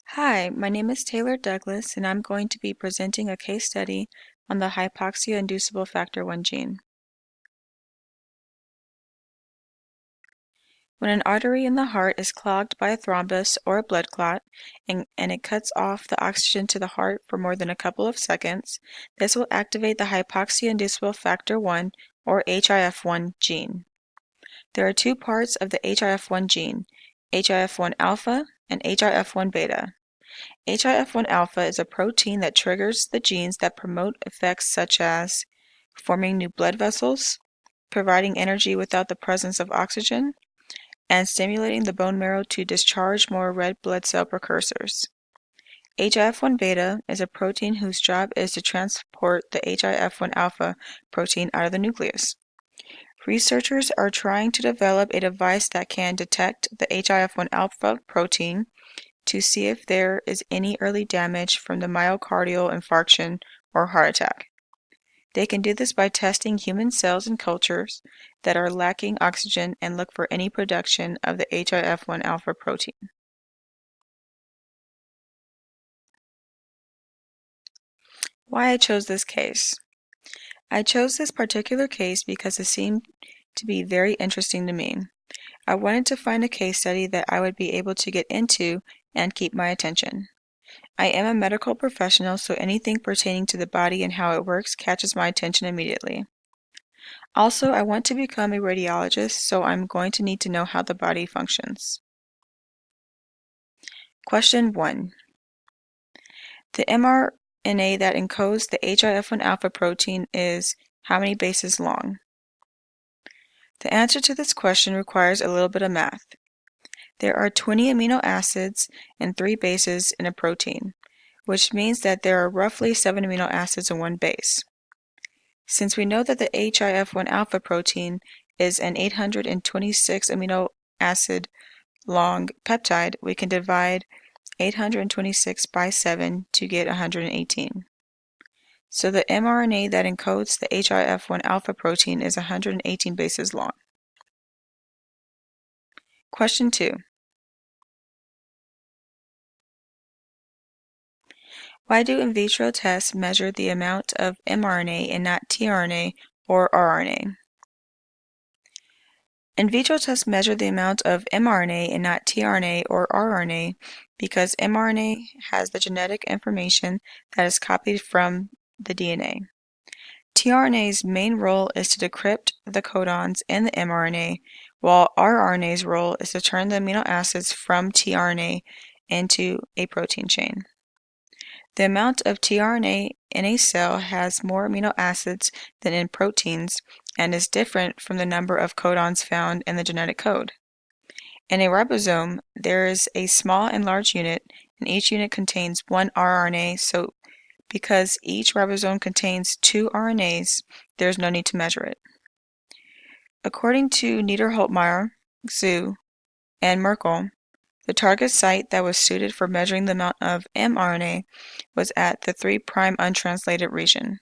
Hi, my name is Tayler Douglas, and I'm going to be presenting a case study on the hypoxia-inducible factor 1 gene. When an artery in the heart is clogged by a thrombus or a blood clot, and it cuts off the oxygen to the heart for more than a couple of seconds, this will activate the hypoxia-inducible factor 1, or HIF1 gene. There are two parts of the HIF1 gene, HIF1 alpha and HIF1 beta. HIF1 alpha is a protein that triggers the genes that promote effects such as forming new blood vessels, providing energy without the presence of oxygen, and stimulating the bone marrow to discharge more red blood cell precursors. HIF1 beta is a protein whose job is to transport the HIF1 alpha protein out of the nucleus. Researchers are trying to develop a device that can detect the HIF1 alpha protein to see if there is any early damage from the myocardial infarction or heart attack. They can do this by testing human cells in cultures that are lacking oxygen and look for any production of the HIF1 alpha protein. Why I chose this case. I chose this particular case because it seemed to be very interesting to me. I wanted to find a case study that I would be able to get into and keep my attention. I am a medical professional, so anything pertaining to the body and how it works catches my attention immediately. Also, I want to become a radiologist, so I'm going to need to know how the body functions. Question 1. The mRNA that encodes the HIF1 alpha protein is how many bases long? The answer to this question requires a little bit of math. There are 20 amino acids and 3 bases in a protein, which means that there are roughly 7 amino acids and 1 base. Since we know that the HIF1 alpha protein is an 826 amino acid long peptide, we can divide 826 by 7 to get 118. So the mRNA that encodes the HIF1 alpha protein is 118 bases long. Question 2. Why do in vitro tests measure the amount of mRNA and not tRNA or rRNA? In vitro tests measure the amount of mRNA and not tRNA or rRNA because mRNA has the genetic information that is copied from the DNA. tRNA's main role is to decrypt the codons in the mRNA, while rRNA's role is to turn the amino acids from tRNA into a protein chain. The amount of tRNA in a cell has more amino acids than in proteins and is different from the number of codons found in the genetic code. In a ribosome, there is a small and large unit, and each unit contains one rRNA, so because each ribosome contains 2 RNAs, there is no need to measure it. According to Niederholtmeyer, Xu, and Merkel, the target site that was suited for measuring the amount of mRNA was at the 3' untranslated region.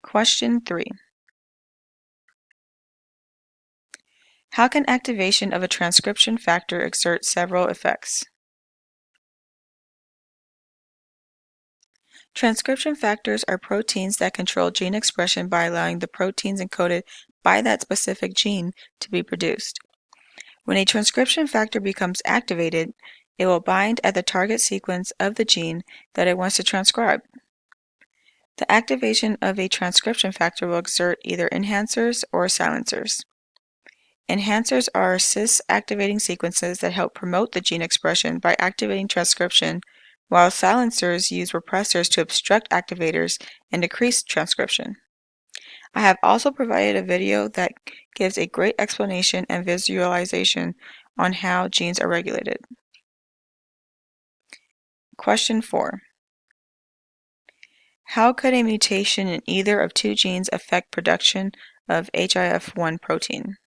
Question 3. How can activation of a transcription factor exert several effects? Transcription factors are proteins that control gene expression by allowing the proteins encoded by that specific gene to be produced. When a transcription factor becomes activated, it will bind at the target sequence of the gene that it wants to transcribe. The activation of a transcription factor will exert either enhancers or silencers. Enhancers are cis-activating sequences that help promote the gene expression by activating transcription, while silencers use repressors to obstruct activators and decrease transcription. I have also provided a video that gives a great explanation and visualization on how genes are regulated. Question 4. How could a mutation in either of 2 genes affect production of HIF1 protein?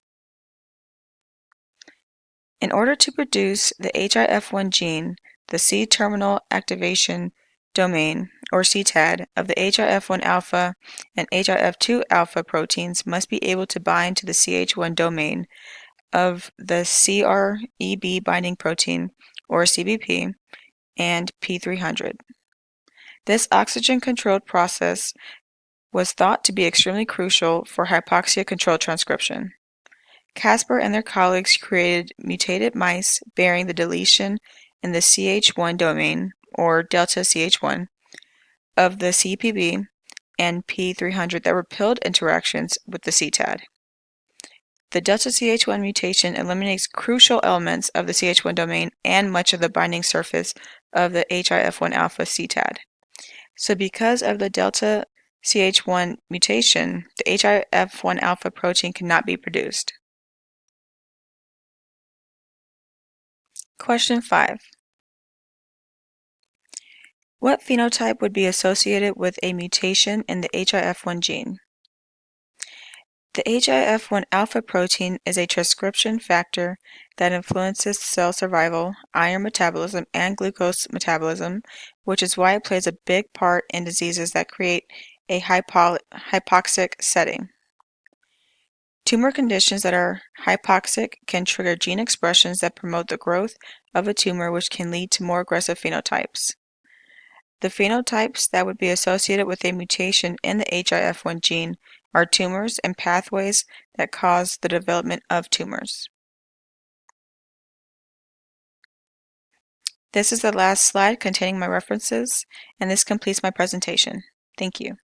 In order to produce the HIF1 gene, the C-terminal activation domain, or CTAD, of the HIF1 alpha and HIF2 alpha proteins must be able to bind to the CH1 domain of the CREB binding protein, or CBP, and P300. This oxygen-controlled process was thought to be extremely crucial for hypoxia-controlled transcription. Casper and their colleagues created mutated mice bearing the deletion in the CH1 domain, or delta CH1, of the CPB and P300 that repelled interactions with the CTAD. The delta CH1 mutation eliminates crucial elements of the CH1 domain and much of the binding surface of the HIF1 alpha CTAD. So because of the delta CH1 mutation, the HIF1 alpha protein cannot be produced. Question 5. What phenotype would be associated with a mutation in the HIF1 gene? The HIF1 alpha protein is a transcription factor that influences cell survival, iron metabolism, and glucose metabolism, which is why it plays a big part in diseases that create a hypoxic setting. Tumor conditions that are hypoxic can trigger gene expressions that promote the growth of a tumor, which can lead to more aggressive phenotypes. The phenotypes that would be associated with a mutation in the HIF1 gene are tumors and pathways that cause the development of tumors. This is the last slide containing my references, and this completes my presentation. Thank you.